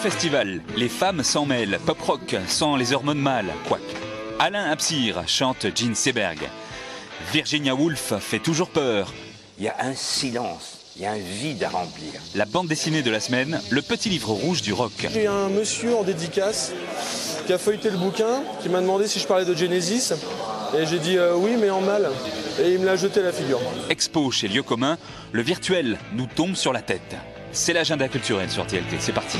festival, les femmes s'en mêlent, pop-rock sans les hormones mâles, quoique. Alain Absir chante Jean Seberg. Virginia Woolf fait toujours peur. Il y a un silence, il y a un vide à remplir. La bande dessinée de la semaine, le petit livre rouge du rock. J'ai un monsieur en dédicace qui a feuilleté le bouquin, qui m'a demandé si je parlais de Genesis. Et j'ai dit oui, mais en mal. Et il me l'a jeté à la figure. Expo chez Lieux communs, le virtuel nous tombe sur la tête. C'est l'agenda culturel sur TLT, c'est parti.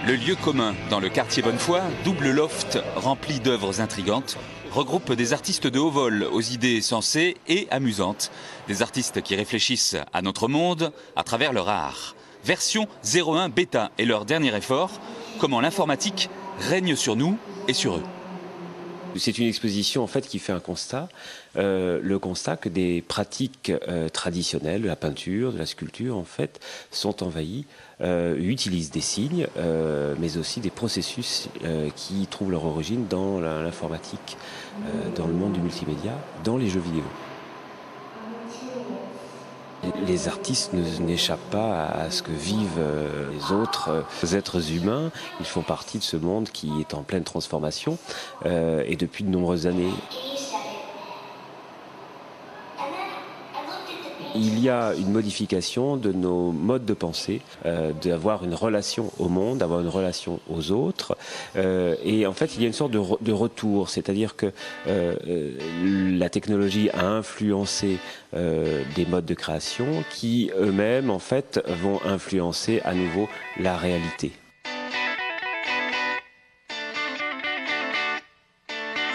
Le Lieu commun, dans le quartier Bonnefoy, double loft rempli d'œuvres intrigantes, regroupe des artistes de haut vol aux idées sensées et amusantes. Des artistes qui réfléchissent à notre monde à travers leur art. Version 01 bêta est leur dernier effort. Comment l'informatique règne sur nous et sur eux. C'est une exposition en fait qui fait un constat, le constat que des pratiques traditionnelles, de la peinture, de la sculpture en fait, sont envahies, utilisent des signes, mais aussi des processus qui trouvent leur origine dans l'informatique, dans le monde du multimédia, dans les jeux vidéo. Les artistes n'échappent pas à ce que vivent les autres êtres humains. Ils font partie de ce monde qui est en pleine transformation et depuis de nombreuses années. Il y a une modification de nos modes de pensée, d'avoir une relation au monde, d'avoir une relation aux autres. Et en fait, il y a une sorte de retour, c'est-à-dire que la technologie a influencé des modes de création qui eux-mêmes, en fait, vont influencer à nouveau la réalité.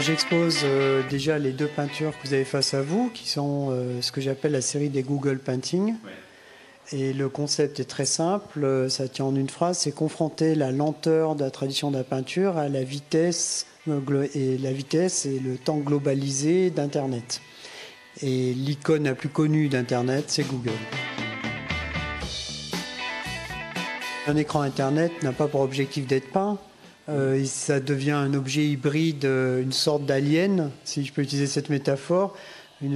J'expose déjà les deux peintures que vous avez face à vous, qui sont ce que j'appelle la série des Google Painting. Ouais. Et le concept est très simple, ça tient en une phrase, c'est confronter la lenteur de la tradition de la peinture à la vitesse et le temps globalisé d'Internet. Et l'icône la plus connue d'Internet, c'est Google. Un écran Internet n'a pas pour objectif d'être peint. Ça devient un objet hybride, une sorte d'alien, si je peux utiliser cette métaphore.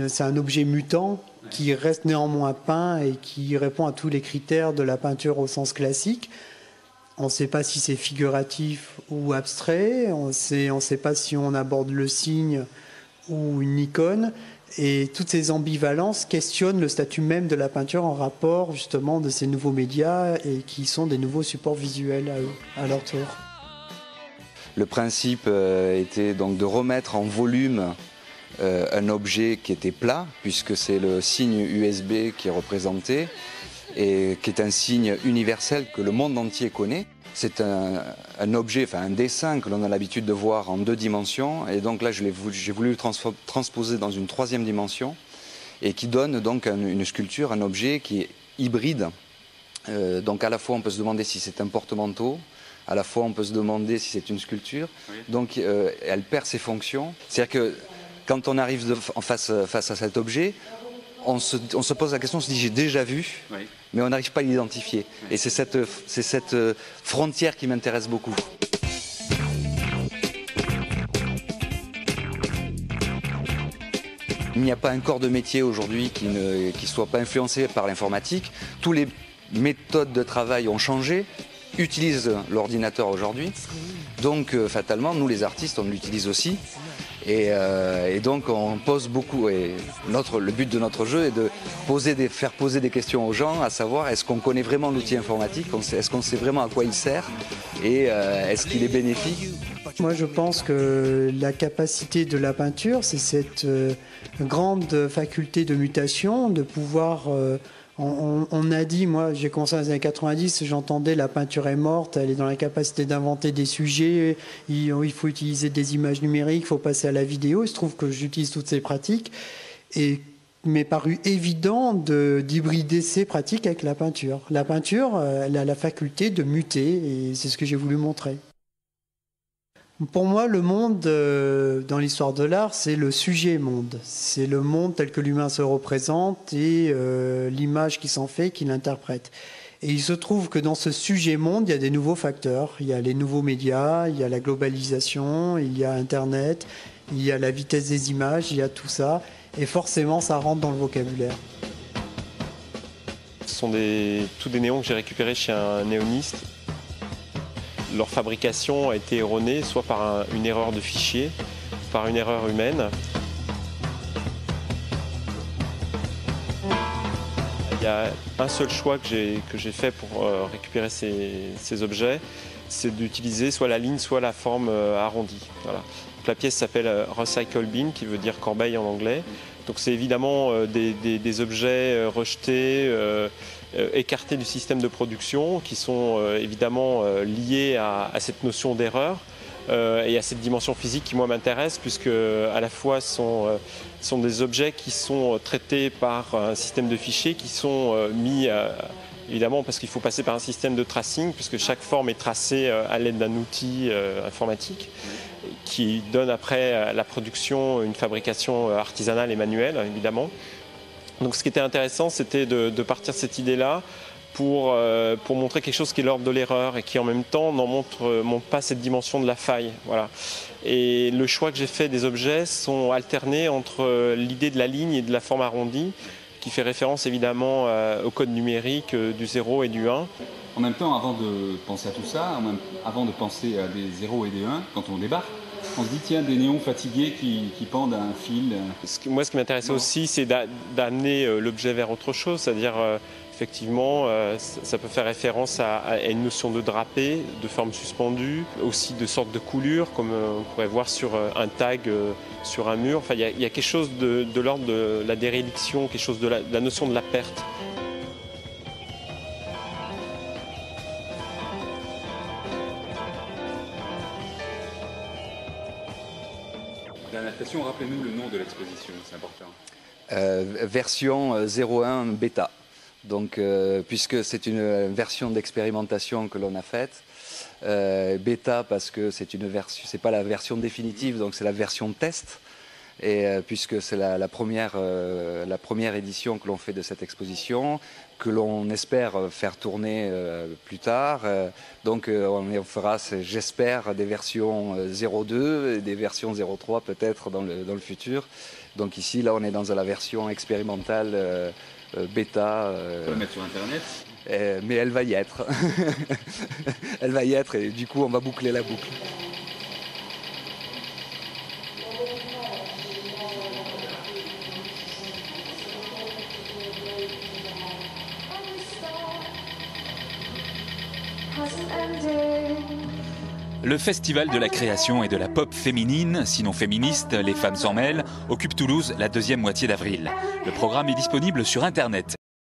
C'est un objet mutant qui reste néanmoins peint et qui répond à tous les critères de la peinture au sens classique. On ne sait pas si c'est figuratif ou abstrait, on ne sait pas si on aborde le signe ou une icône. Et toutes ces ambivalences questionnent le statut même de la peinture en rapport justement de ces nouveaux médias et qui sont des nouveaux supports visuels à leur tour. Le principe était donc de remettre en volume un objet qui était plat, puisque c'est le signe USB qui est représenté, et qui est un signe universel que le monde entier connaît. C'est un objet, enfin un dessin que l'on a l'habitude de voir en 2 dimensions, et donc là j'ai voulu le transposer dans une 3e dimension, et qui donne donc une sculpture, un objet qui est hybride. Donc à la fois on peut se demander si c'est un porte-manteau, à la fois on peut se demander si c'est une sculpture, oui. Donc elle perd ses fonctions. C'est-à-dire que quand on arrive face à cet objet, on se pose la question, on se dit j'ai déjà vu, oui. Mais on n'arrive pas à l'identifier. Oui. Et c'est cette frontière qui m'intéresse beaucoup. Il n'y a pas un corps de métier aujourd'hui qui ne soit pas influencé par l'informatique. Toutes les méthodes de travail ont changé, utilisent l'ordinateur aujourd'hui. Donc fatalement, nous les artistes, on l'utilise aussi. Et donc on pose beaucoup. Et le but de notre jeu est de faire poser des questions aux gens, à savoir est-ce qu'on connaît vraiment l'outil informatique, est-ce qu'on sait vraiment à quoi il sert et est-ce qu'il est bénéfique. Moi je pense que la capacité de la peinture, c'est cette grande faculté de mutation, de pouvoir... On a dit, moi j'ai commencé dans les années 90, j'entendais la peinture est morte, elle est dans la capacité d'inventer des sujets, il faut utiliser des images numériques, il faut passer à la vidéo. Il se trouve que j'utilise toutes ces pratiques et il m'est paru évident d'hybrider ces pratiques avec la peinture. La peinture, elle a la faculté de muter et c'est ce que j'ai voulu montrer. Pour moi, le monde, dans l'histoire de l'art, c'est le sujet monde. C'est le monde tel que l'humain se représente et l'image qui s'en fait, qui l'interprète. Et il se trouve que dans ce sujet monde, il y a des nouveaux facteurs. Il y a les nouveaux médias, il y a la globalisation, il y a Internet, il y a la vitesse des images, il y a tout ça. Et forcément, ça rentre dans le vocabulaire. sont tous des néons que j'ai récupérés chez un néoniste. Leur fabrication a été erronée, soit par une erreur de fichier, par une erreur humaine. Il y a un seul choix que j'ai fait pour récupérer ces objets, c'est d'utiliser soit la ligne, soit la forme arrondie. Voilà. Donc, la pièce s'appelle Recycle Bin, qui veut dire corbeille en anglais. Donc c'est évidemment des objets rejetés, écartés du système de production, qui sont évidemment liés à cette notion d'erreur et à cette dimension physique qui moi m'intéresse, puisque à la fois sont des objets qui sont traités par un système de fichiers qui sont mis évidemment parce qu'il faut passer par un système de tracing, puisque chaque forme est tracée à l'aide d'un outil informatique qui donne après la production une fabrication artisanale et manuelle, évidemment. Donc ce qui était intéressant, c'était de partir de cette idée-là pour montrer quelque chose qui est l'ordre de l'erreur et qui en même temps n'en montre pas cette dimension de la faille. Voilà. Et le choix que j'ai fait des objets sont alternés entre l'idée de la ligne et de la forme arrondie, qui fait référence évidemment au code numérique du 0 et du 1. En même temps, avant de penser à tout ça, avant de penser à des 0 et des 1, quand on débarque, on se dit tiens, des néons fatigués qui pendent à un fil. Moi, ce qui m'intéressait aussi, c'est d'amener l'objet vers autre chose, c'est-à-dire effectivement, ça peut faire référence à une notion de drapé, de forme suspendue, aussi de sorte de coulure, comme on pourrait voir sur un tag sur un mur. Enfin, il y a quelque chose de l'ordre de la déréliction, quelque chose de la notion de la perte. Dernière question, rappelez-nous le nom de l'exposition, c'est important. Version 01 bêta. Donc, puisque c'est une version d'expérimentation que l'on a faite, bêta parce que c'est pas la version définitive, donc c'est la version test. Et puisque c'est la première édition que l'on fait de cette exposition, que l'on espère faire tourner plus tard. Donc on fera, j'espère, des versions 02 et des versions 03 peut-être dans le futur. Donc ici, là, on est dans la version expérimentale bêta. On peut la mettre sur Internet. Mais elle va y être. Elle va y être et du coup, on va boucler la boucle. Le festival de la création et de la pop féminine, sinon féministe, Les Femmes s'en mêlent, occupe Toulouse la deuxième moitié d'avril. Le programme est disponible sur Internet.